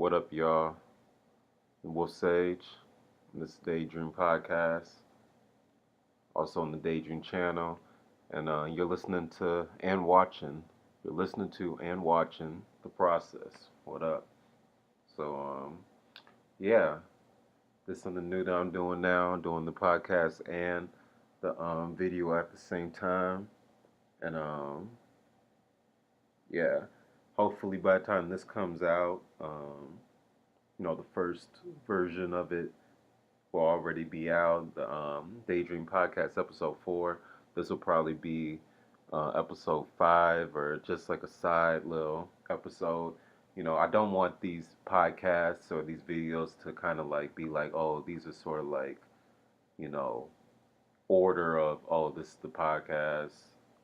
What up, y'all? Wolf Sage. This is Daydream Podcast, also on the Daydream channel. And you're listening to and watching. You're listening to and watching The Process. What up? So, yeah, this is something new that I'm doing now. I'm doing the podcast and the video at the same time. And, yeah, hopefully by the time this comes out, the first version of it will already be out. The Daydream Podcast episode 4. This will probably be episode 5 or just like a side little episode. I don't want these podcasts or these videos to kind of like be like, oh, these are sort of like, you know, order of, oh, this is the podcast,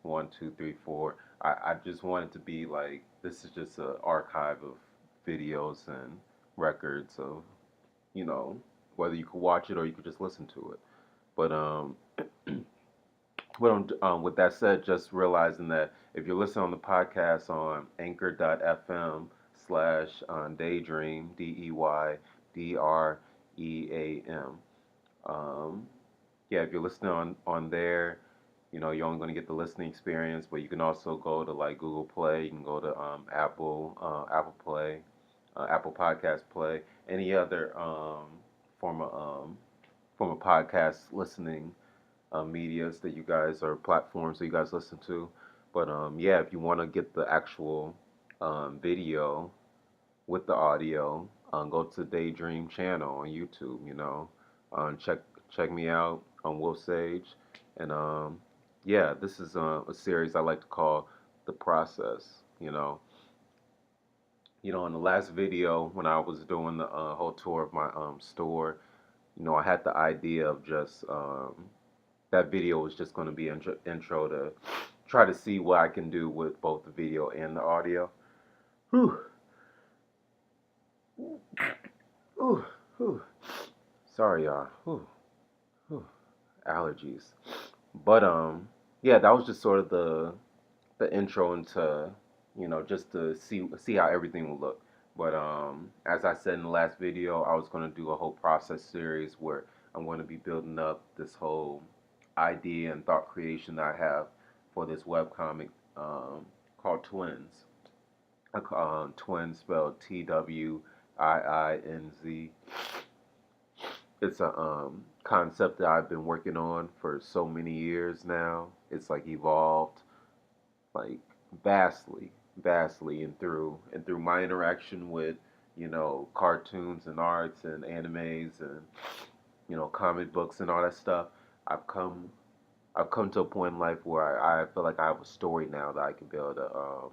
1, 2, 3, 4. I just want it to be like, this is just an archive of videos and records of, you know, whether you could watch it or you could just listen to it. But with that said, just realizing that if you're listening on the podcast on anchor.fm/daydream, DEYDREAM, yeah, if you're listening on there, you're only going to get the listening experience, but you can also go to like Google Play, you can go to Apple Play, Apple Podcast Play, any other form of um, podcast listening medias that you guys or platforms that you guys listen to. But yeah, if you want to get the actual video with the audio, go to Daydream channel on YouTube. Check me out on Wolf Sage, and yeah, this is a series I like to call The Process. In the last video when I was doing the whole tour of my store, I had the idea of just that video was just going to be intro to try to see what I can do with both the video and the audio. Whew. Ooh, whew. Sorry, y'all. Whew, whew. Allergies. But yeah, that was just sort of the intro into just to see how everything will look. But as I said in the last video, I was going to do a whole process series where I'm going to be building up this whole idea and thought creation that I have for this webcomic called TWiiNZ. TWiiNZ spelled TWiiNZ. It's a concept that I've been working on for so many years now. It's like evolved like vastly, and through my interaction with cartoons and arts and animes and comic books and all that stuff. I've come I've come to a point in life where I feel like I have a story now that I can be able to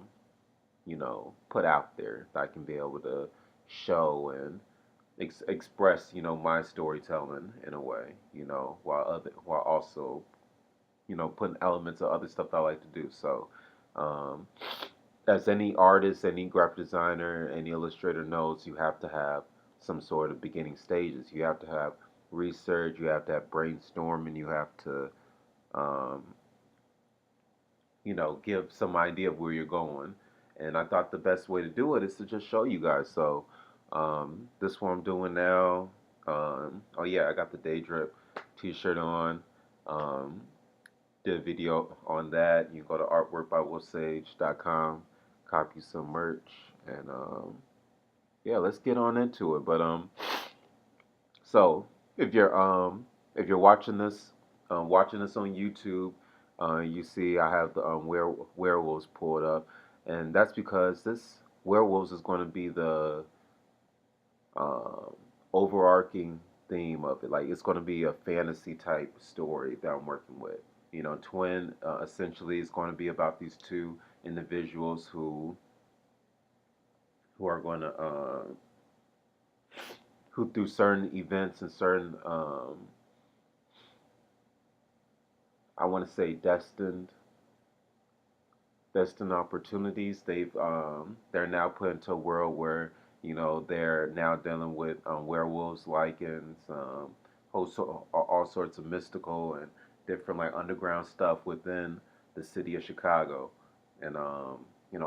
put out there, that I can be able to show and express my storytelling in a way, while also putting elements of other stuff that I like to do. So, um, as any artist, any graphic designer, any illustrator knows, you have to have some sort of beginning stages. You have to have research, you have to have brainstorming, you have to, um, give some idea of where you're going. And I thought the best way to do it is to just show you guys. So, this one I'm doing now. Oh yeah, I got the DEYDRP t-shirt on. Um, did a video on that. You can go to artworkbywolfsage.com, copy some merch, and yeah, let's get on into it. But so if you're watching this on YouTube, you see I have the werewolves pulled up, and that's because this werewolves is going to be the um, overarching theme of it. Like it's going to be a fantasy type story that I'm working with. Twin essentially is going to be about these two individuals who are going to who through certain events and certain I want to say destined opportunities. They're now put into a world where they're now dealing with werewolves, lichens, all sorts of mystical and different like underground stuff within the city of Chicago, and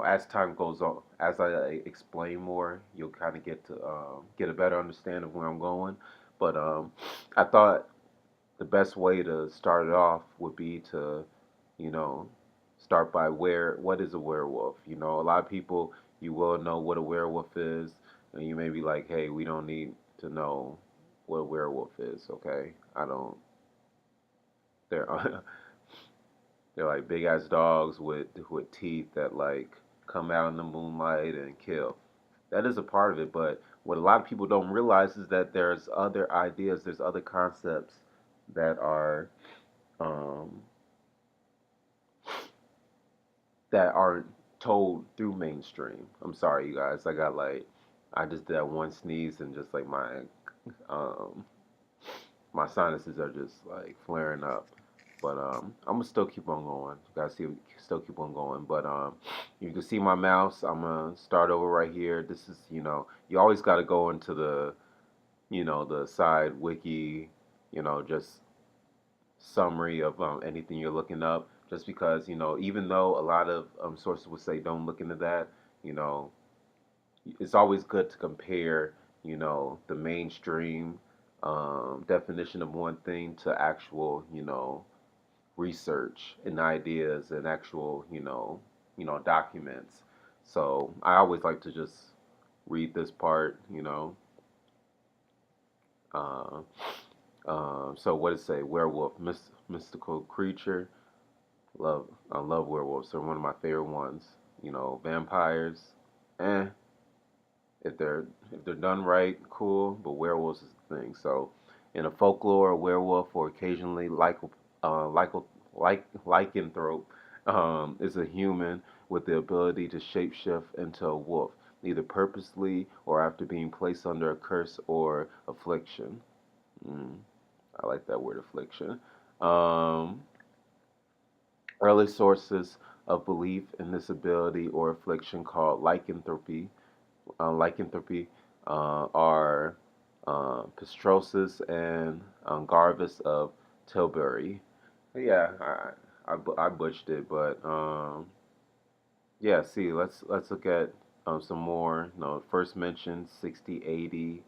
as time goes on, as I explain more, you'll kind of get a better understanding of where I'm going. But I thought the best way to start it off would be to, you know, start by what is a werewolf? A lot of people, you will know what a werewolf is, and you may be like, hey, we don't need to know what a werewolf is, okay? I don't. They're they're like big ass dogs with teeth that like come out in the moonlight and kill. That is a part of it, but what a lot of people don't realize is that there's other ideas, there's other concepts that are um, that aren't told through mainstream. I'm sorry, you guys. I just did that one sneeze and just like um, my sinuses are just like flaring up. But I'm gonna still keep on going. You guys see, still keep on going. But you can see my mouse. I'm gonna start over right here. This is, you always got to go into the side wiki, just summary of anything you're looking up. Just because, even though a lot of sources would say don't look into that, you know, it's always good to compare, the mainstream definition of one thing to actual, research and ideas and actual, documents. So I always like to just read this part, Uh, so what did it say? Werewolf, mystical creature. I love werewolves. They're one of my favorite ones. Vampires. Eh, if they're done right, cool. But werewolves is the thing. So, in a folklore, a werewolf, or occasionally lycanthrope, is a human with the ability to shapeshift into a wolf, either purposely or after being placed under a curse or affliction. Mm, I like that word, affliction. Um, Early sources of belief in this ability or affliction, called lycanthropy, are Pistrosis and Garvis of Tilbury. Yeah, I butchered it, but yeah. See, let's look at some more. First mentioned 60, 80.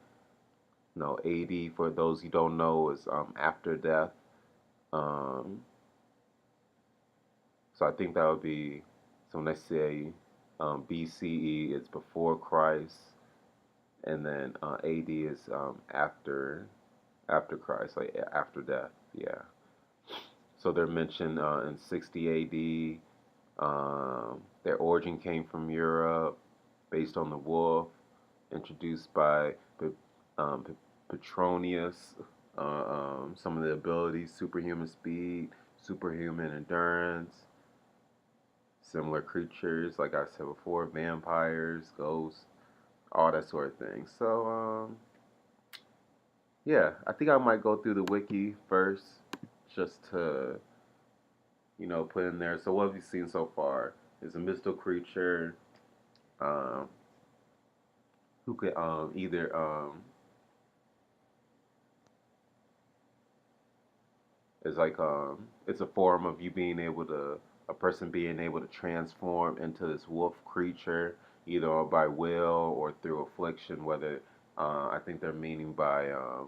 No, 80, for those you don't know, is after death. Um, so I think that would be, so when they say BCE, it's before Christ, and then AD is after Christ, like after death. Yeah. So they're mentioned in 60 AD. Their origin came from Europe, based on the wolf, introduced by Petronius. Some of the abilities: superhuman speed, superhuman endurance, similar creatures, like I said before, vampires, ghosts, all that sort of thing. So, yeah, I think I might go through the wiki first, just to, put in there. So, what have you seen so far? Is a mystical creature um, who could either is like it's a form of you being able to a person being able to transform into this wolf creature, either by will or through affliction. Whether I think they're meaning by I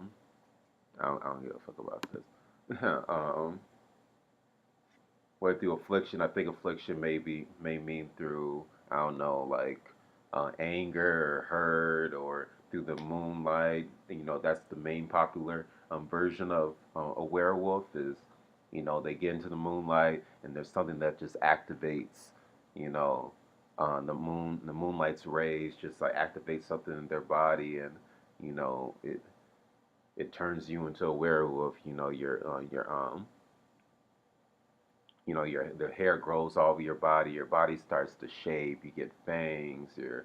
don't give a fuck about this. Whether through affliction, I think affliction may mean through, I don't know, like anger or hurt, or through the moonlight. That's the main popular version of a werewolf is, they get into the moonlight and there's something that just activates, you know, the moonlight's rays just like activate something in their body, and it turns you into a werewolf. Your the hair grows all over your body starts to shape, you get fangs, your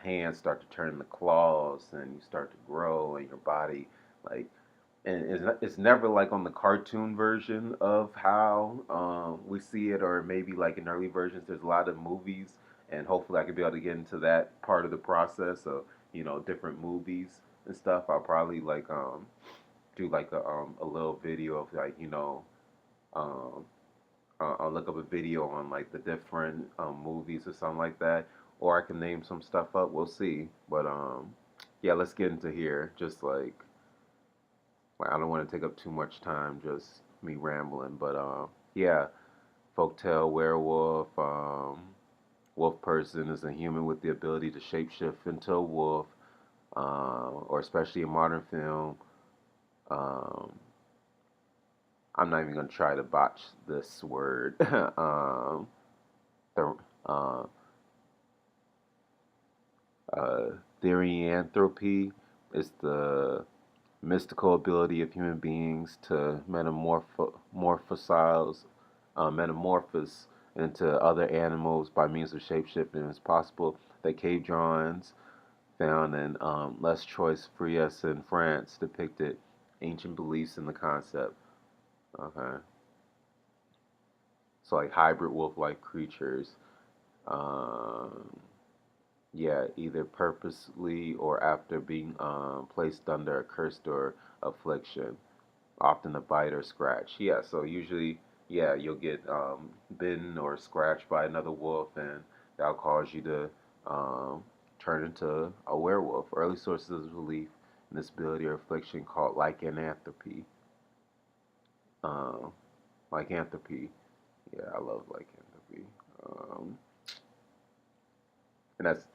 hands start to turn into claws, and you start to grow, and your body, like, and it's never like on the cartoon version of how we see it, or maybe like in early versions. There's a lot of movies, and hopefully I could be able to get into that part of the process of different movies and stuff. I'll probably like do like a little video of like um I'll look up a video on like the different movies or something like that, or I can name some stuff up. We'll see. But yeah, let's get into here. Just like I don't want to take up too much time, just me rambling. But yeah, folktale werewolf. Wolf person is a human with the ability to shapeshift into a wolf, or especially in modern film. Um, I'm not even gonna try to botch this word. The uh, uh, DEYDRP is the mystical ability of human beings to metamorphose into other animals by means of shapeshifting. It's possible that cave drawings found in Les Choice Frias in France depicted ancient beliefs in the concept. Okay, so like hybrid wolf-like creatures. Um, Yeah, either purposely or after being placed under a curse or affliction, often a bite or scratch. Yeah, so usually, yeah, you'll get bitten or scratched by another wolf, and that'll cause you to um, turn into a werewolf. Early sources of belief in this ability or affliction called lycanthropy. Um, lycanthropy. Yeah, I love lycanthropy. Um, and that's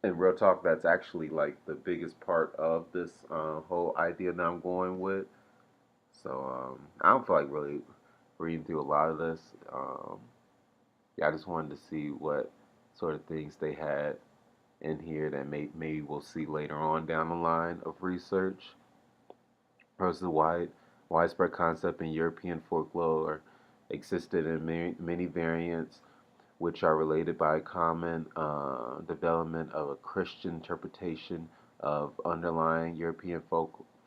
in real talk, that's actually like the biggest part of this whole idea that I'm going with. So I don't feel like really reading through a lot of this. Yeah, I just wanted to see what sort of things they had in here that maybe we'll see later on down the line of research. Versus widespread concept in European folklore existed in many variants which are related by a common development of a Christian interpretation of underlying European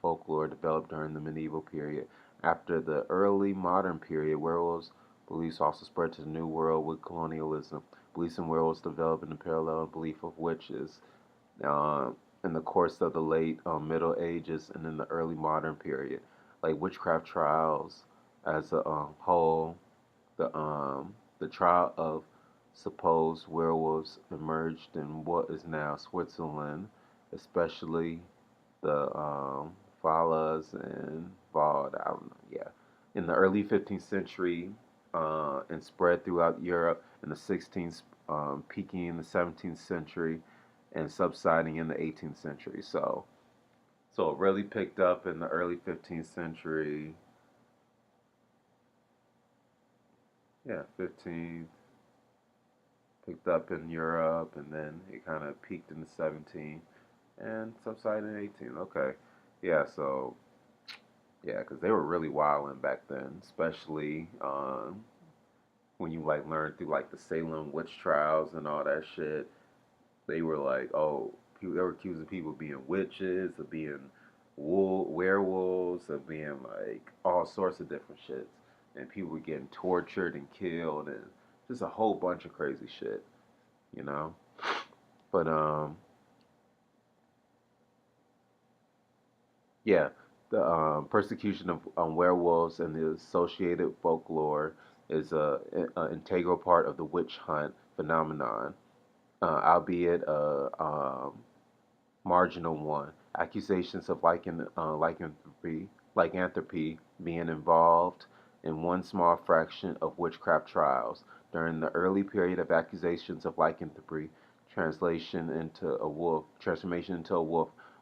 folklore developed during the medieval period. After the early modern period, werewolves beliefs also spread to the New World with colonialism. Beliefs in werewolves developed in the parallel belief of witches uh, in the course of the late Middle Ages and in the early modern period, like witchcraft trials as a whole. The trial of supposed werewolves emerged in what is now Switzerland, especially the Fallas and Vald. I don't know, yeah. In the early 15th century, and spread throughout Europe in the 16th, peaking in the 17th century, and subsiding in the 18th century. So it really picked up in the early 15th century. Yeah, 15th, picked up in Europe, and then it kind of peaked in the 17th and subsided in 18th. Okay, yeah, so yeah, because they were really wilding back then, especially when you like learn through like the Salem witch trials and all that shit. They were like, oh, they were accusing people of being witches, of being werewolves, of being like all sorts of different shits, and people were getting tortured and killed, and just a whole bunch of crazy shit, you know. But yeah, the persecution of werewolves and the associated folklore is a integral part of the witch hunt phenomenon, albeit a marginal one. Accusations of lycanthropy being involved in one small fraction of witchcraft trials. During the early period of accusations of lycanthropy, transformation into a wolf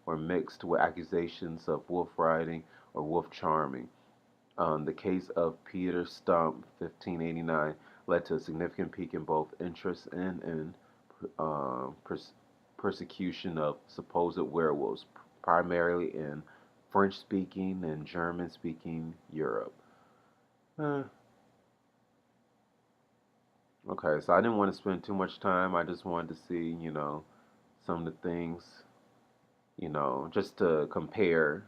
were mixed with accusations of wolf riding or wolf charming. The case of Peter Stump, 1589, led to a significant peak in both interest and um, pers- persecution of supposed werewolves, primarily in French speaking and German speaking Europe. Uh, okay, so I didn't want to spend too much time. I just wanted to see, some of the things, just to compare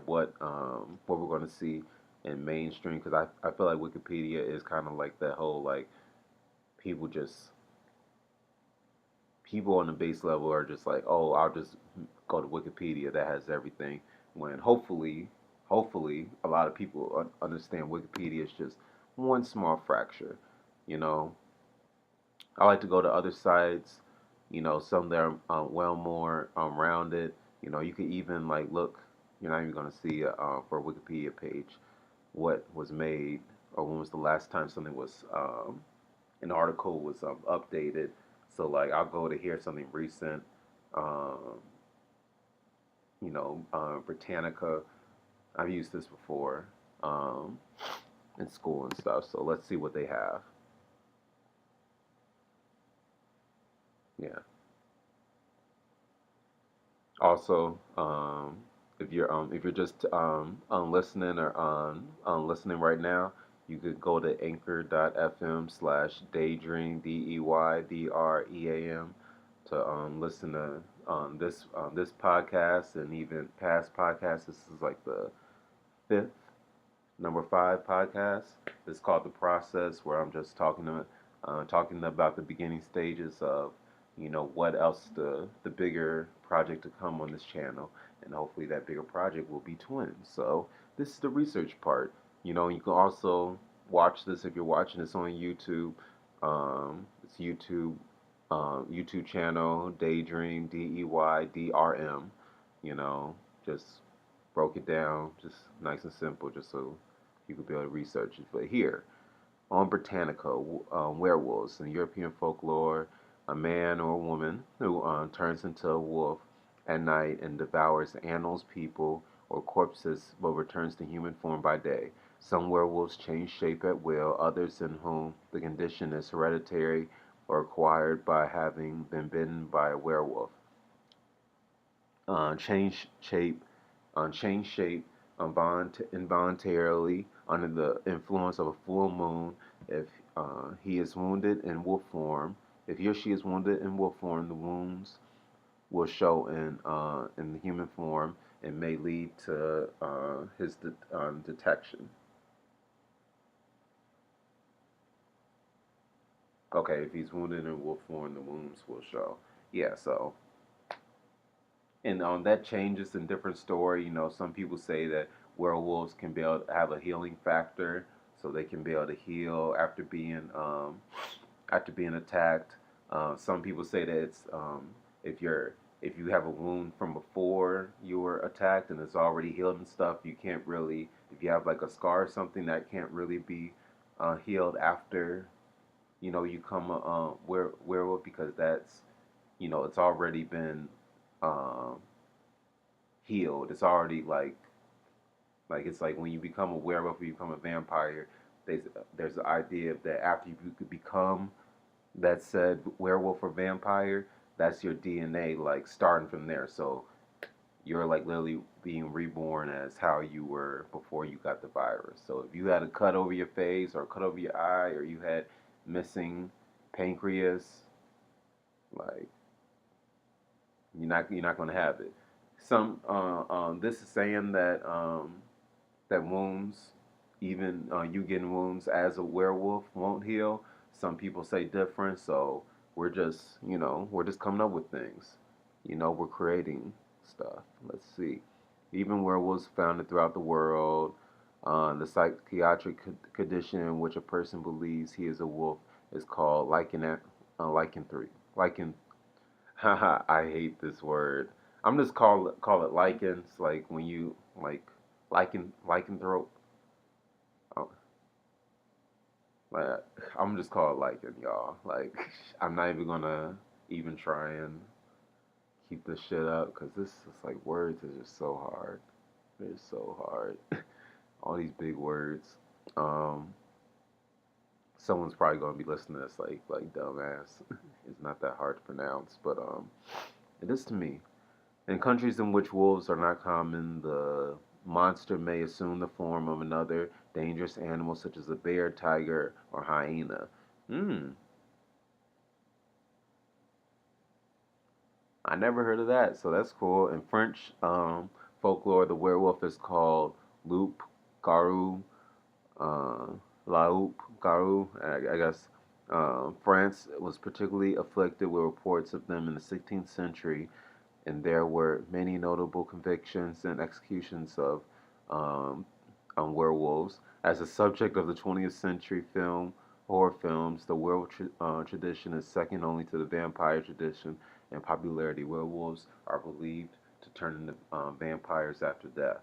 what we're going to see in mainstream, because I feel like Wikipedia is kind of like that whole like people just people on the base level are just like, oh, I'll just go to Wikipedia that has everything. When hopefully a lot of people understand Wikipedia is just one small fracture. You know, I like to go to other sites. Some that are well more rounded. You could even like look. You're not even gonna see for a Wikipedia page what was made or when was the last time something was an article was updated. So like I'll go to hear something recent. Um, Britannica. I've used this before um, in school and stuff. So let's see what they have. Yeah. Also, if you're just listening or listening right now, you could go to anchor.fm/daydream DEYDREAM to listen to this podcast and even past podcasts. This is like the fifth number five podcast. It's called The Process, where I'm just talking about the beginning stages of what else the bigger project to come on this channel, and hopefully that bigger project will be twins. So this is the research part. You can also watch this if you're watching this on YouTube. It's YouTube channel DEYDRM DEYDRM. Just broke it down, just nice and simple, just so you could be able to research it. But here on Britannica, werewolves in European folklore, a man or a woman who turns into a wolf at night and devours animals, people, or corpses, but returns to human form by day. Some werewolves change shape at will, others in whom the condition is hereditary or acquired by having been bitten by a werewolf. Change shape, involuntarily under the influence of a full moon. If he is wounded in wolf form, if he or she is wounded in wolf form, the wounds will show in the human form and may lead to his detection. Okay, if he's wounded in wolf form, the wounds will show. Yeah, so and that changes in different story. Some people say that werewolves can be able to have a healing factor, so they can be able to heal after being attacked. Some people say that it's if you're if you have a wound from before you were attacked and it's already healed and stuff, you can't really, if you have like a scar or something, that can't really be healed after you come a werewolf, because that's it's already been um, healed. It's already like it's like when you become a werewolf or you become a vampire. There's there's the idea that after you could become that said werewolf or vampire, that's your DNA like starting from there. So you're like literally being reborn as how you were before you got the virus. So if you had a cut over your face or a cut over your eye or you had missing pancreas, like you're not gonna have it. Some this is saying that that wounds, even you getting wounds as a werewolf, won't heal. Some people say different, so we're just coming up with things. We're creating stuff. Let's see. Even werewolves found throughout the world. The psychiatric condition in which a person believes he is a wolf is called lycanthropy. Lycan. Haha, I hate this word. I'm just call it lichens, like when you like lycanthrope. Oh, like, I'm just call it lichen, y'all. Like I'm not even gonna even try and keep this shit up because this is like words is just so hard. It's so hard. All these big words. Um, Someone's probably gonna be listening to this like dumbass. It's not that hard to pronounce, but it is to me. In countries in which wolves are not common, the monster may assume the form of another dangerous animal such as a bear, tiger, or hyena. Hmm, I never heard of that, so that's cool. In French folklore, the werewolf is called loup garou, uh, loup garou. I guess France was particularly afflicted with reports of them in the 16th century, and there were many notable convictions and executions of werewolves. As a subject of the 20th century horror films, the werewolf tradition is second only to the vampire tradition in popularity. Werewolves are believed to turn into vampires after death.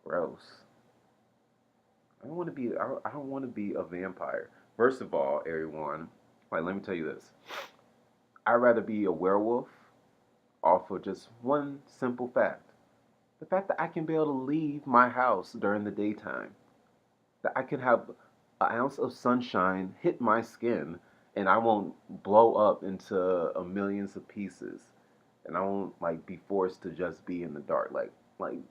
Gross. I don't want to be. I don't want to be a vampire. First of all, everyone, like let me tell you this. I'd rather be a werewolf off of just one simple fact: the fact that I can be able to leave my house during the daytime, that I can have an ounce of sunshine hit my skin, and I won't blow up into a millions of pieces, and I won't like be forced to just be in the dark.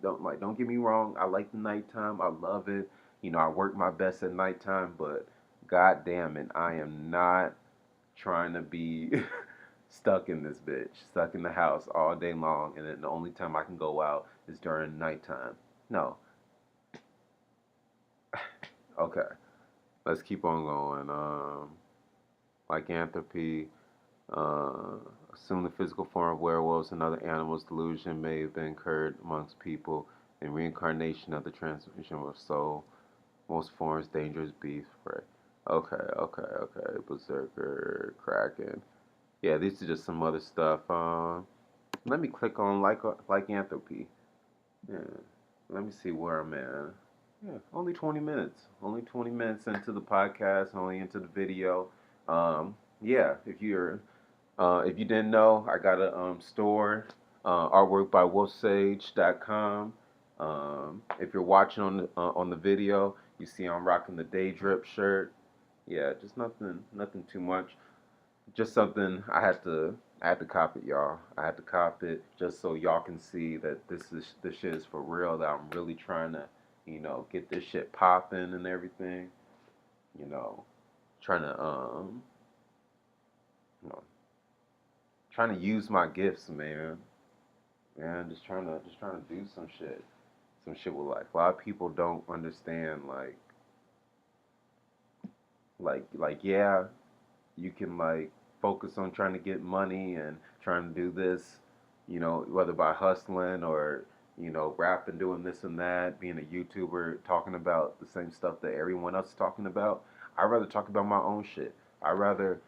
Don't get me wrong. I like the nighttime. I love it. You know, I work my best at nighttime, but god damn it, I am not trying to be stuck in this bitch, stuck in the house all day long, and then the only time I can go out is during nighttime. No. Okay, let's keep on going. Lycanthropy, uh, assume the physical form of werewolves and other animals. Delusion may have been incurred amongst people in reincarnation of the transmission of soul. Most forms, dangerous beast, prey. Okay. Berserker, Kraken. Yeah, these are just some other stuff. Let me click on lycanthropy. Yeah, let me see where I'm at. Yeah, only 20 minutes. Only 20 minutes into the podcast, only into the video. Yeah, if you didn't know, I got a store, artwork by wolfsage.com. If you're watching on the video, you see I'm rocking the DEYDRP shirt. Yeah, just nothing too much. Just something I had to cop it, y'all. I had to cop it just so y'all can see that this shit is for real. That I'm really trying to, get this shit popping and everything. You know, trying to you know, trying to use my gifts, man. Man, just trying to do some shit with life. A lot of people don't understand, yeah, you can focus on trying to get money and trying to do this, whether by hustling or rapping, doing this and that, being a YouTuber, talking about the same stuff that everyone else is talking about. I'd rather talk about my own shit. I'd rather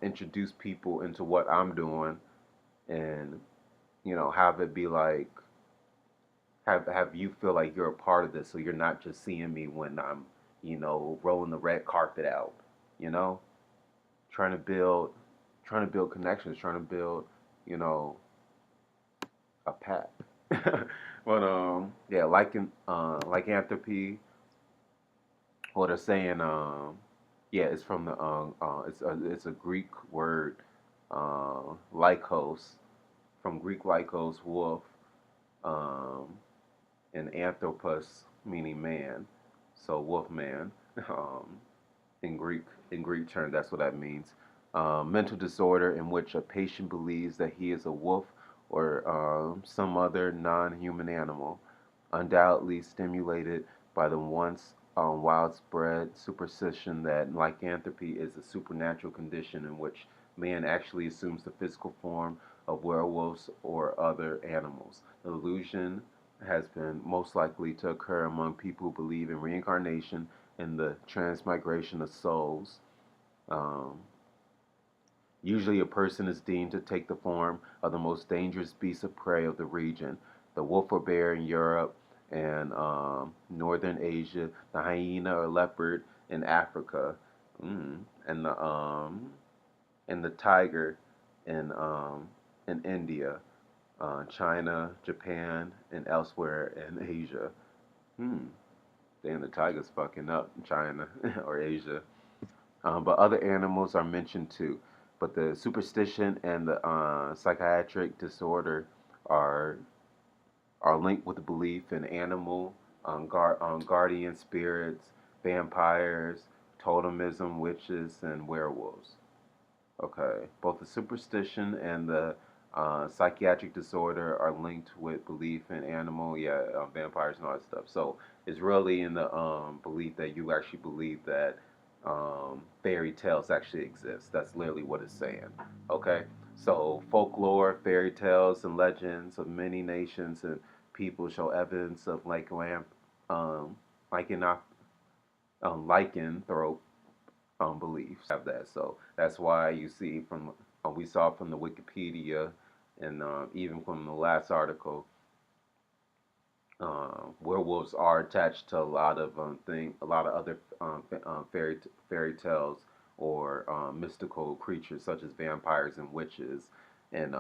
introduce people into what I'm doing and have it be like have you feel like you're a part of this, so you're not just seeing me when I'm rolling the red carpet out, you know trying to build connections, trying to build, you know, a pack. But yeah, lycanthropy. What they're saying, yeah, it's from the it's a Greek word, lycos, from Greek lycos, wolf, um, and anthropos meaning man, so wolf man. Um, in Greek terms, that's what that means. Mental disorder in which a patient believes that he is a wolf or some other non-human animal, undoubtedly stimulated by the once widespread superstition that lycanthropy is a supernatural condition in which man actually assumes the physical form of werewolves or other animals. The illusion has been most likely to occur among people who believe in reincarnation and the transmigration of souls. Um, Usually, a person is deemed to take the form of the most dangerous beast of prey of the region: the wolf or bear in Europe and northern Asia, the hyena or leopard in Africa, mm, and the tiger in India, China, Japan, and elsewhere in Asia. Hmm. Damn, the tiger's fucking up in China or Asia. But other animals are mentioned too. But the superstition and the psychiatric disorder are linked with the belief in animal, guardian spirits, vampires, totemism, witches, and werewolves. Okay, both the superstition and the psychiatric disorder are linked with belief in animal, yeah, vampires and all that stuff. So it's really in the belief that you actually believe that fairy tales actually exist. That's literally what it's saying. Okay, so folklore, fairy tales, and legends of many nations and people show evidence of lycanthrope beliefs have that. So that's why you see from we saw from the Wikipedia and even from the last article, werewolves are attached to a lot of a lot of other fairy tales or mystical creatures such as vampires and witches and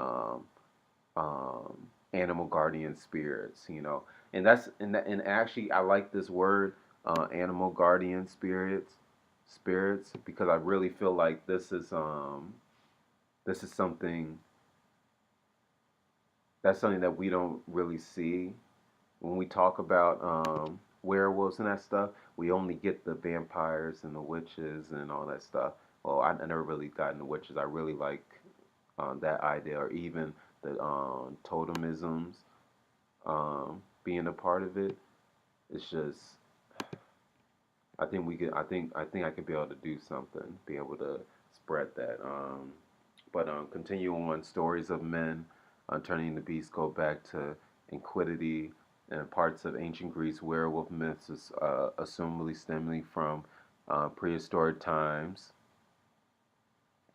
animal guardian spirits. And and actually I like this word, animal guardian spirits, because I really feel like this is something that we don't really see when we talk about werewolves and that stuff. We only get the vampires and the witches and all that stuff. Well, I never really got into witches. I really like that idea, or even the totemisms being a part of it. It's just, I think we could. I think I could be able to do something, be able to spread that. But continue on. Stories of men turning the beast go back to antiquity and parts of ancient Greece. Werewolf myths is assumably stemming from prehistoric times.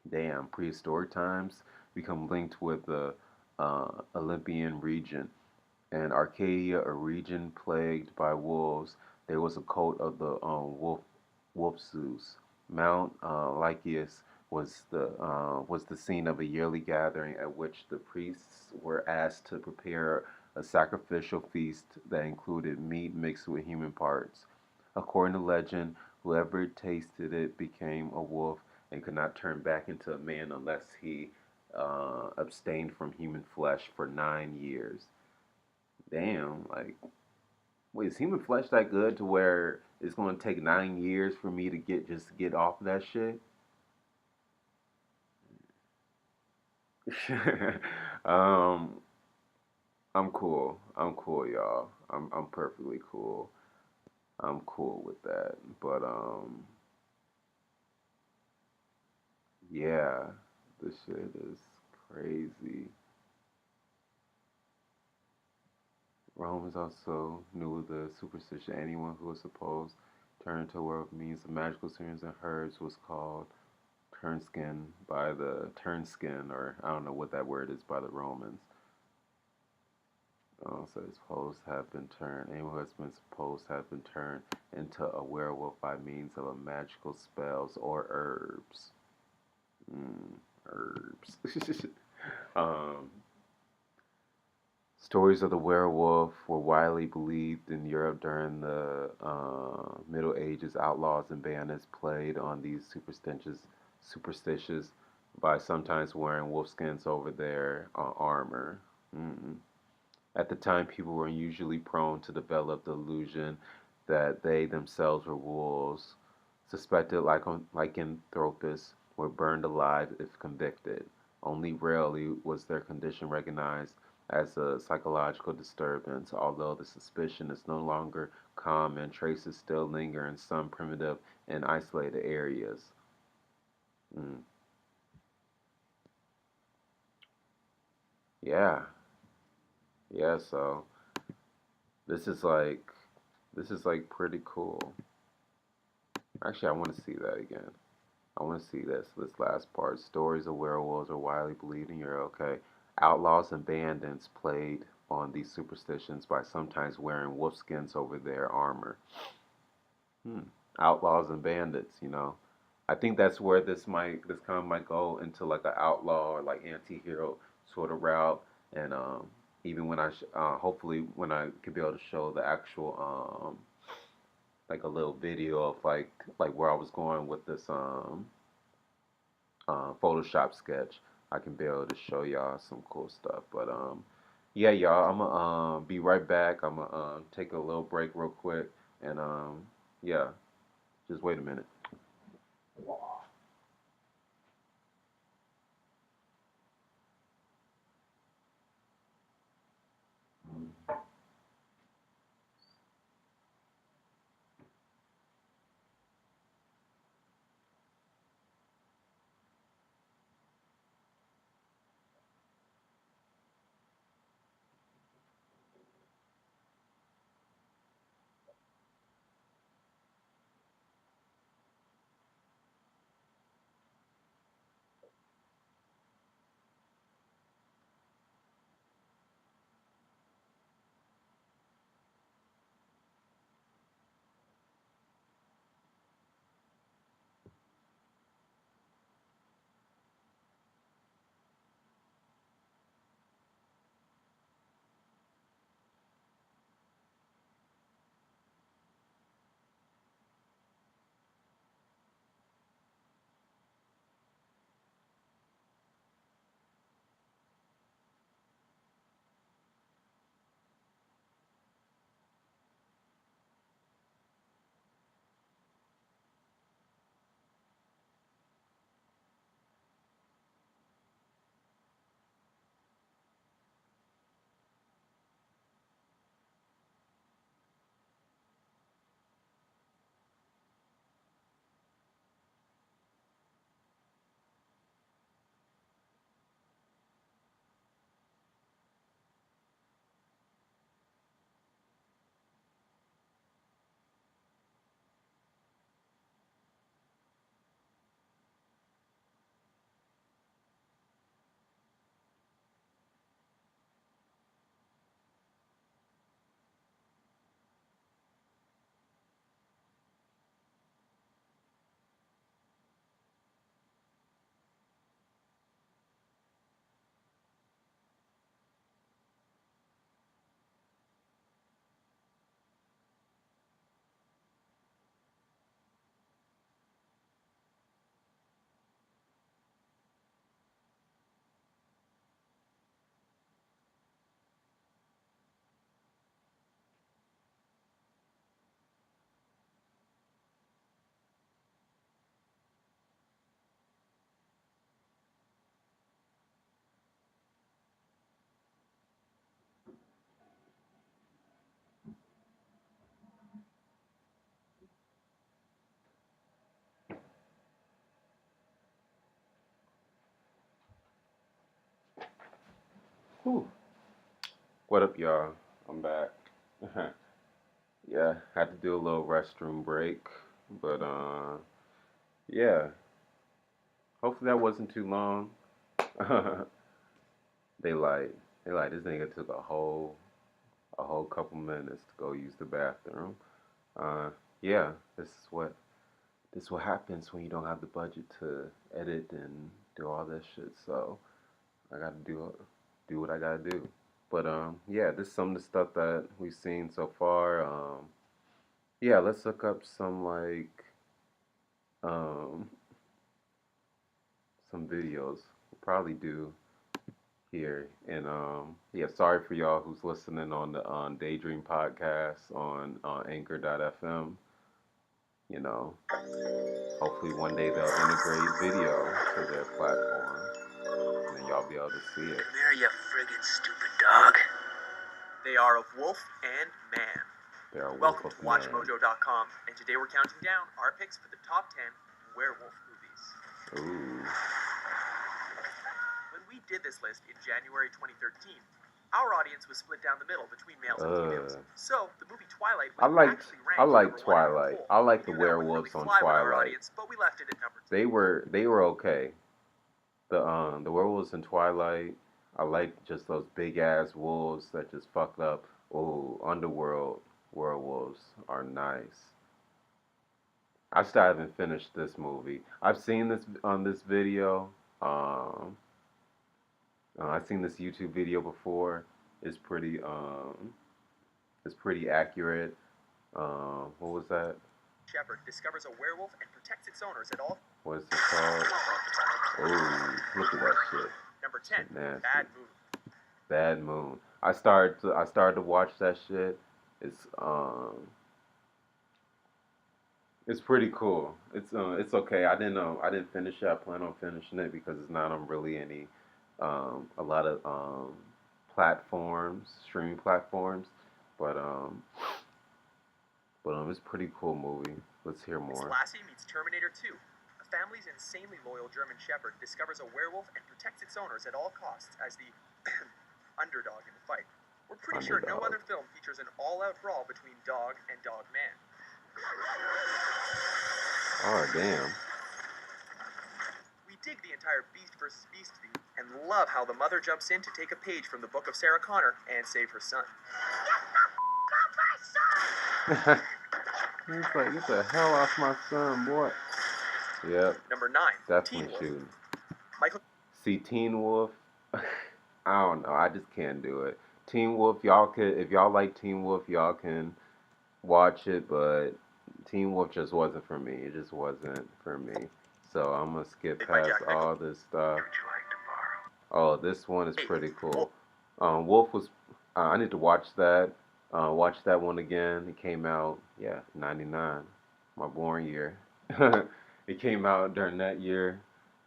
Damn, prehistoric times become linked with the Olympian region and Arcadia, a region plagued by wolves. There was a cult of the wolf Zeus. Mount Lycaeus was the scene of a yearly gathering at which the priests were asked to prepare a sacrificial feast that included meat mixed with human parts. According to legend, whoever tasted it became a wolf and could not turn back into a man unless he abstained from human flesh for 9 years. Damn, like, wait, is human flesh that good to where it's going to take 9 years for me to get off of that shit? um, I'm cool. I'm cool, y'all. I'm perfectly cool. I'm cool with that. But yeah, this shit is crazy. Romans also knew the superstition. Anyone who was supposed to turn to a world of means of magical cereals and herbs was called turnskin by the turnskin, or I don't know what that word is, by the Romans. So it's supposed to have been turned. Anyone who has been supposed to have been turned into a werewolf by means of a magical spells or herbs. Herbs. um, Stories of the werewolf were widely believed in Europe during the Middle Ages. Outlaws and bandits played on these superstitious by sometimes wearing wolfskins over their armor. Mm. At the time, people were unusually prone to develop the illusion that they themselves were wolves. Suspected lycanthropists were burned alive if convicted. Only rarely was their condition recognized as a psychological disturbance, although the suspicion is no longer common. Traces still linger in some primitive and isolated areas. Mm. Yeah, yeah. So this is like pretty cool. Actually, I want to see that again. I want to see this last part. Stories of werewolves are widely believed in Europe. Okay, outlaws and bandits played on these superstitions by sometimes wearing wolf skins over their armor. Hmm. Outlaws and bandits, you know. I think that's where this kind of might go into like an outlaw or like anti-hero sort of route. And even when hopefully when I could be able to show the actual like a little video of like where I was going with this Photoshop sketch, I can be able to show y'all some cool stuff. But yeah, y'all, I'm gonna be right back. I'm gonna take a little break real quick, and yeah, just wait a minute. Whew. What up, y'all? I'm back. Yeah, had to do a little restroom break, but yeah. Hopefully that wasn't too long. they like, they like this nigga took a whole couple minutes to go use the bathroom. Uh, yeah, this is what happens when you don't have the budget to edit and do all this shit. So I gotta do what I gotta do. But yeah, this is some of the stuff that we've seen so far. Yeah, let's look up um some videos. We'll probably do here. And yeah, sorry for y'all who's listening on the Daydream podcast on Anchor.fm. You know, hopefully one day they'll integrate video to their platform, and then y'all be able to see it. Come here, you friggin' stupid dog. They are of wolf and man. They are Welcome wolf to of man. WatchMojo.com, and today we're counting down our picks for the top 10 werewolf movies. Ooh. When we did this list in January 2013, our audience was split down the middle between males and females. So the movie Twilight was actually ranked I like number Twilight. one. I like We the knew that wouldn't werewolves really on fly with our Twilight. audience, but we left it at number 2. They were okay. The werewolves in Twilight, I like just those big ass wolves that just fucked up. Ooh, underworld werewolves are nice. I still haven't finished this movie. I've seen this video. I've seen this YouTube video before. It's pretty accurate. What was that? Shepherd discovers a werewolf and protects its owners at all. What is it called? Oh, look at that shit. Number 10, Nasty. Bad Moon. Bad Moon. I started to watch that shit. It's pretty cool. It's okay. I didn't finish it. I plan on finishing it because it's not on really any a lot of streaming platforms, but it's a pretty cool movie. Let's hear more. Lassie meets Terminator 2. A family's insanely loyal German Shepherd discovers a werewolf and protects its owners at all costs as the underdog in the fight. We're pretty sure no other film features an all-out brawl between dog and dog man. Oh, damn. We dig the entire Beast vs. Beast theme and love how the mother jumps in to take a page from the book of Sarah Connor and save her son. He's like, get the hell off my son, boy. Yep. Number 9, Definitely Teen shooting. Wolf. See, Teen Wolf, I don't know. I just can't do it. Teen Wolf, if y'all like Teen Wolf, y'all can watch it, but Teen Wolf just wasn't for me. It just wasn't for me. So I'm going to skip past all this stuff. Oh, this one is pretty cool. Wolf was, I need to watch that. Watch that one again. It came out, 99, my born year. It came out during that year.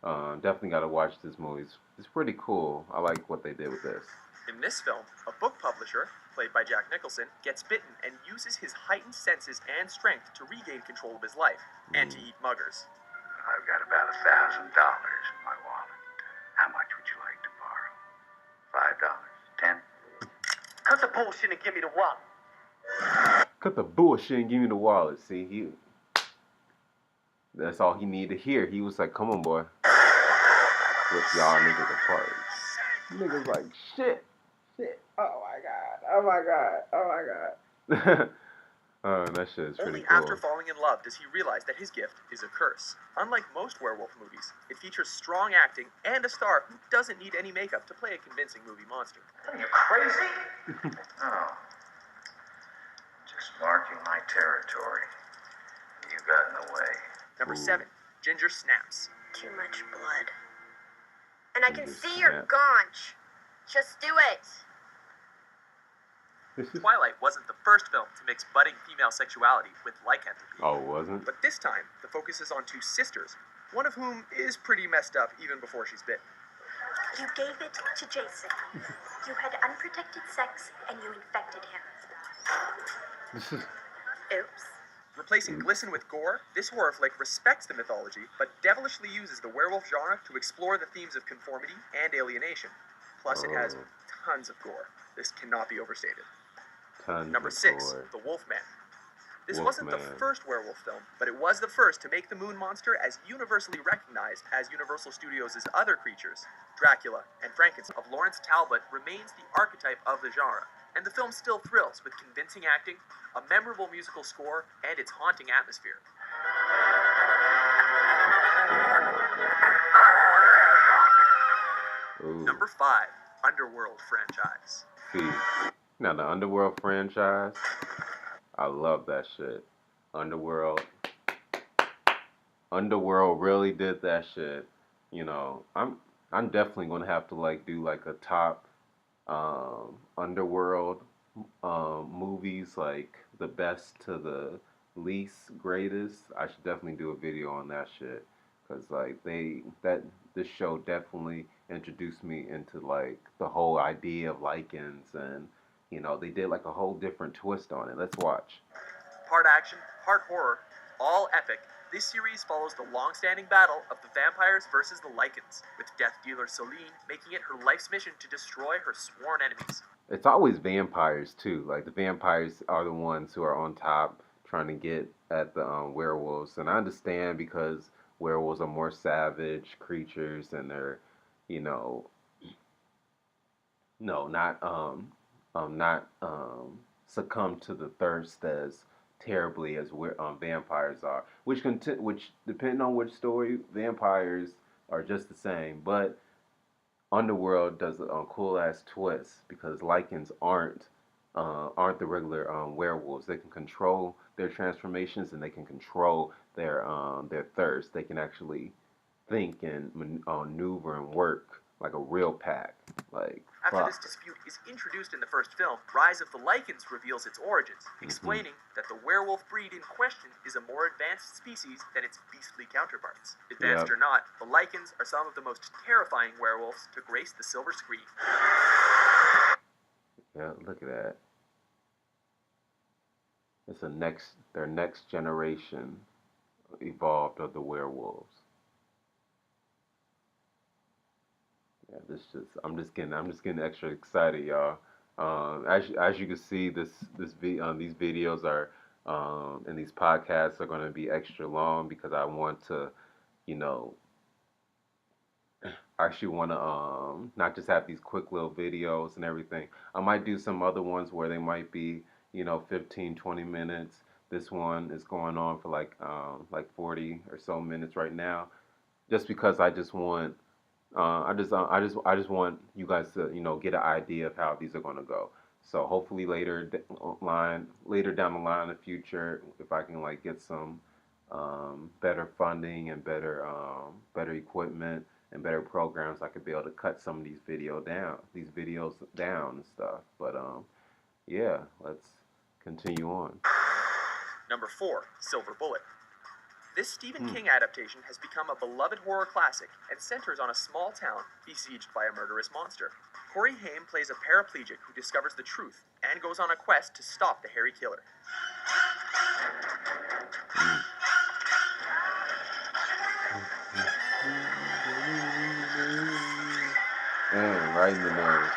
Definitely got to watch this movie. It's pretty cool. I like what they did with this. In this film, a book publisher, played by Jack Nicholson, gets bitten and uses his heightened senses and strength to regain control of his life and to eat muggers. I've got about $1,000 in my wallet. How much would you like to borrow? $5? 10? Cut the bullshit and give me the wallet. Cut the bullshit and give me the wallet. See, that's all he needed to hear. He was like, come on, boy. Rip y'all niggas apart. Niggas like, shit. Oh my god. That shit is pretty Only cool. after falling in love does he realize that his gift is a curse. Unlike most werewolf movies, it features strong acting and a star who doesn't need any makeup to play a convincing movie monster. Are you crazy? No. Just marking my territory. You got in the way. Number 7, Ginger Snaps. Too much blood. And I can Ginger see your Snaps. gaunch. Just do it. Twilight wasn't the first film to mix budding female sexuality with lycanthropy. Oh, it wasn't? But this time, the focus is on two sisters, one of whom is pretty messed up even before she's bitten. You gave it to Jason. You had unprotected sex and you infected him. Oops. Replacing glisten with gore, this horror flick respects the mythology, but devilishly uses the werewolf genre to explore the themes of conformity and alienation. Plus, it has tons of gore. This cannot be overstated. Tons Number of 6, gore. The Wolfman. This Wolfman. wasn't the first werewolf film, but it was the first to make the moon monster as universally recognized as Universal Studios' other creatures. Dracula and Frankenstein of Lawrence Talbot remains the archetype of the genre, and the film still thrills with convincing acting, a memorable musical score, and its haunting atmosphere. Ooh. Number 5, Underworld franchise. See, now the Underworld franchise, I love that shit. Underworld really did that shit. You know, I'm definitely gonna have to like do like a top Underworld movies, like the best to the least greatest. I should definitely do a video on that shit, cause like this show definitely introduced me into like the whole idea of lichens, and you know they did like a whole different twist on it. Let's watch. Part action, part horror, all epic, this series follows the long-standing battle of the vampires versus the lichens, with death dealer Celine making it her life's mission to destroy her sworn enemies. It's always vampires too. Like the vampires are the ones who are on top trying to get at the werewolves, and I understand because werewolves are more savage creatures, and they're, you know, no, not succumb to the thirst as terribly as vampires are. Which depending on which story, vampires are just the same, but Underworld does a cool ass twist because lichens aren't the regular werewolves. They can control their transformations and they can control their thirst. They can actually think and maneuver and work like a real pack. Like After fuck. this dispute is introduced in the first film, Rise of the Lichens reveals its origins, explaining that the werewolf breed in question is a more advanced species than its beastly counterparts. Advanced or not, the lichens are some of the most terrifying werewolves to grace the silver screen. Yeah, look at that. It's their next generation evolved of the werewolves. Yeah, I'm just getting extra excited, y'all. As you can see, these videos are and these podcasts are going to be extra long because I want to, you know, I actually want to not just have these quick little videos and everything. I might do some other ones where they might be, you know, 15, 20 minutes. This one is going on for like 40 or so minutes right now, just because I just want I just want you guys to, you know, get an idea of how these are going to go. So hopefully later down the line in the future, if I can like get some better funding and better equipment and better programs, I could be able to cut some of these videos down and stuff. But yeah, let's continue on. Number 4, Silver Bullet. This Stephen King adaptation has become a beloved horror classic and centers on a small town besieged by a murderous monster. Corey Haim plays a paraplegic who discovers the truth and goes on a quest to stop the hairy killer. Right in the nose.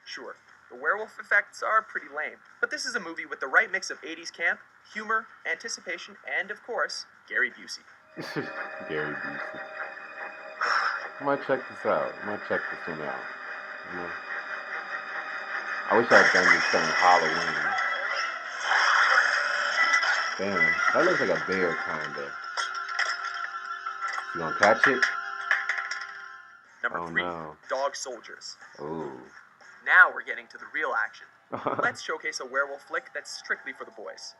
Sure, the werewolf effects are pretty lame, but this is a movie with the right mix of 80s camp, humor, anticipation, and of course, Gary Busey. Gary Busey. I might check this out. I might check this one out. You know? I wish I had done this during Halloween. Damn, that looks like a bear, kinda. You gonna catch it? Number 3, no. Dog Soldiers. Ooh. Now we're getting to the real action. Let's showcase a werewolf flick that's strictly for the boys.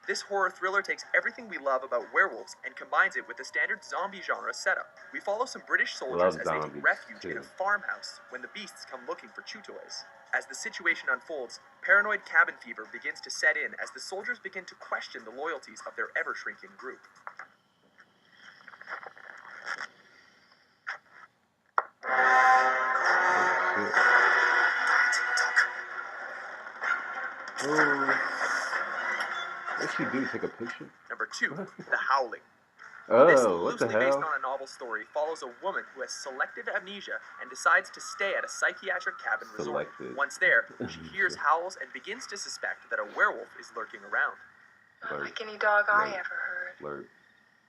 This horror thriller takes everything we love about werewolves and combines it with the standard zombie genre setup. We follow some British soldiers as they take refuge in a farmhouse when the beasts come looking for chew toys. As the situation unfolds, paranoid cabin fever begins to set in as the soldiers begin to question the loyalties of their ever-shrinking group. What you do? Take a picture? Number 2, The Howling. This, Oh, what the loosely based hell? on a novel story, follows a woman who has selective amnesia and decides to stay at a psychiatric cabin resort. Selected. Once there, she hears howls and begins to suspect that a werewolf is lurking around. Not like any dog I ever heard. Lurk.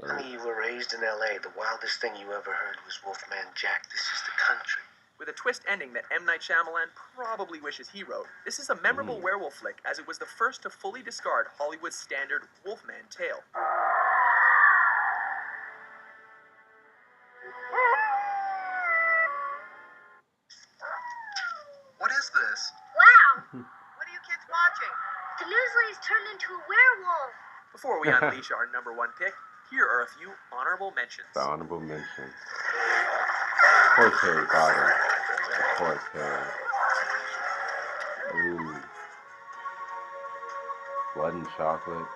Honey, you were raised in L.A. The wildest thing you ever heard was Wolfman Jack. This is the country. With a twist ending that M. Night Shyamalan probably wishes he wrote, this is a memorable werewolf flick as it was the first to fully discard Hollywood's standard Wolfman tale. What is this? Wow! What are you kids watching? The newsley's turned into a werewolf. Before we unleash our number one pick, here are a few honorable mentions. The honorable mention. Of course, Harry Potter. Of course, Harry. Ooh. Blood and Chocolate.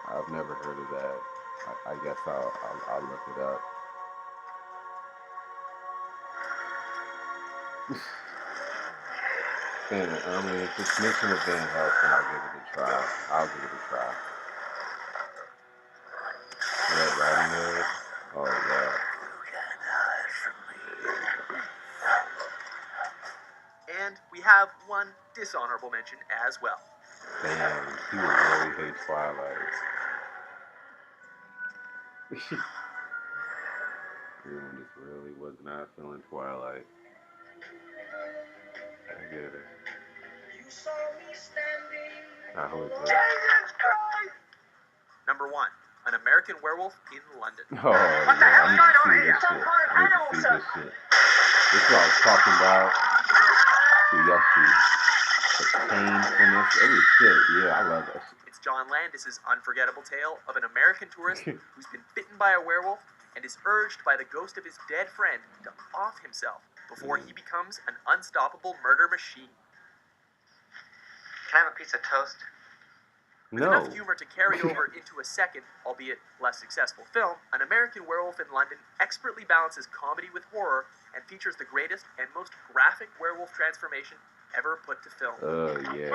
I've never heard of that. I guess I'll look it up. If it's mention of Van Helsing, I'll give it a try. Red Riding Hood. Oh, yeah. And we have one dishonorable mention as well. Damn, he would really hate Twilight. Everyone just really was not feeling Twilight. I get it. I hope so. Number one, An American Werewolf in London. Oh, yeah, I need to see this shit. This is what I was talking about. The painfulness, every shit. Yeah, I love that shit. It's John Landis's unforgettable tale of an American tourist who's been bitten by a werewolf and is urged by the ghost of his dead friend to off himself before he becomes an unstoppable murder machine. Can I have a piece of toast? With No. enough humor to carry over into a second, albeit less successful film, An American Werewolf in London expertly balances comedy with horror and features the greatest and most graphic werewolf transformation ever put to film. Yeah.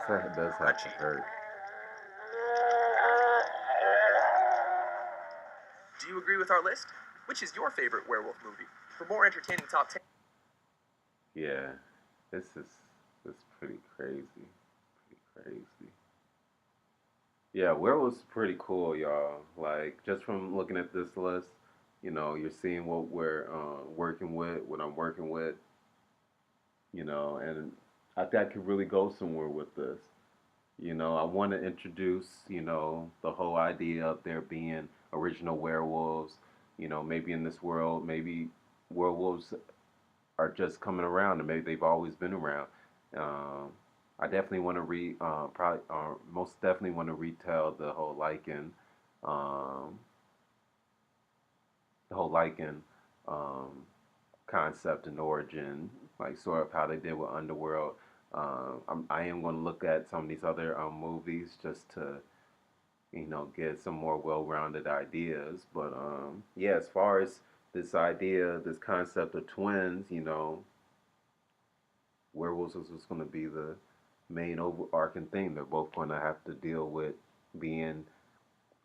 That does have to hurt. Do you agree with our list? Which is your favorite werewolf movie? For more entertaining top 10... Yeah, this is pretty crazy. Yeah, Werewolves is pretty cool, y'all. Like, just from looking at this list, you know, you're seeing what we're working with, what I'm working with, you know, and I think I could really go somewhere with this. You know, I want to introduce, you know, the whole idea of there being original werewolves. You know, maybe in this world, maybe werewolves are just coming around, and maybe they've always been around. I definitely want to most definitely want to retell the whole Lycan concept and origin, like sort of how they did with Underworld. I am going to look at some of these other movies just to, you know, get some more well-rounded ideas. But yeah, as far as this idea, this concept of twins, you know, werewolves is going to be the main overarching thing. They're both going to have to deal with being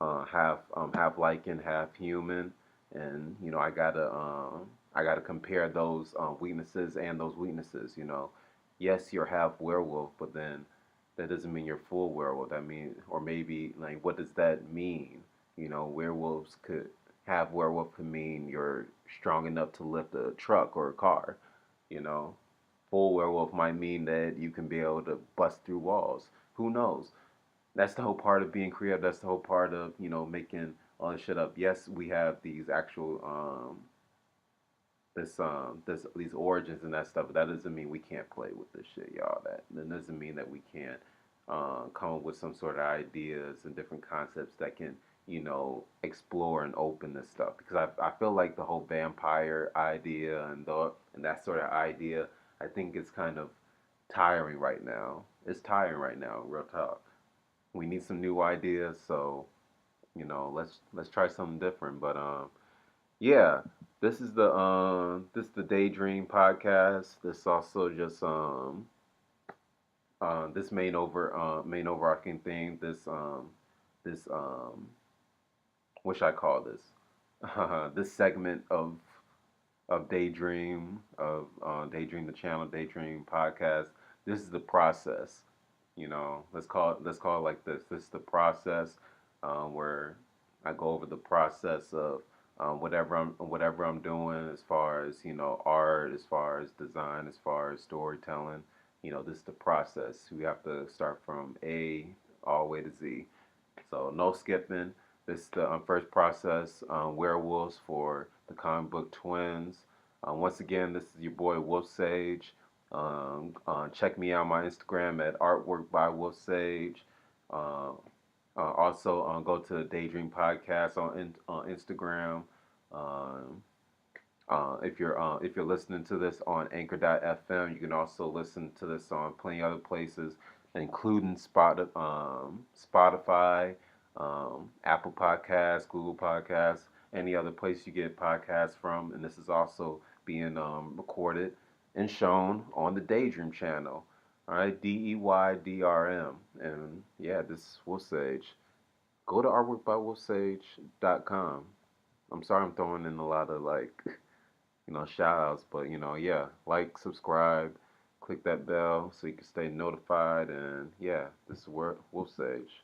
half Lycan, half human, and you know, I gotta compare those weaknesses and those weaknesses. You know, yes, you're half werewolf, but then that doesn't mean you're full werewolf. That means, or maybe like, what does that mean? You know, half werewolf could mean you're strong enough to lift a truck or a car. You know, full werewolf might mean that you can be able to bust through walls. Who knows? That's the whole part of being creative. That's the whole part of, you know, making all this shit up. Yes, we have these actual these origins and that stuff, but that doesn't mean we can't play with this shit, y'all. That doesn't mean that we can't come up with some sort of ideas and different concepts that can, you know, explore and open this stuff. Because I feel like the whole vampire idea and that sort of idea, I think it's kind of tiring right now. It's tiring right now, real talk. We need some new ideas, so, you know, let's try something different. But yeah, this is the Daydream podcast. This also just this main overarching theme, this what should I call this? This segment of Daydream the channel, Daydream podcast. This is the process. Let's call it like this. This is the process where I go over the process of whatever I'm doing as far as art, as far as design, as far as storytelling. This is the process. We have to start from A all the way to Z. So no skipping. This is the first process, Werewolves for the comic book twins. Once again, this is your boy Wolf Sage. Check me out on my Instagram at Artwork by Wolf Sage. Uh, also, go to the Daydream Podcast on Instagram. Um, if you're listening to this on Anchor.fm, you can also listen to this on plenty other places, including Spotify, Apple Podcasts, Google Podcasts, any other place you get podcasts from. And this is also being recorded and shown on the Daydream channel. All right, DEYDRM. And yeah, this is Wolf Sage. Go to artworkbywolfsage.com. I'm sorry I'm throwing in a lot of shout outs, but yeah, like, subscribe, click that bell so you can stay notified. And yeah, this is Wolf Sage.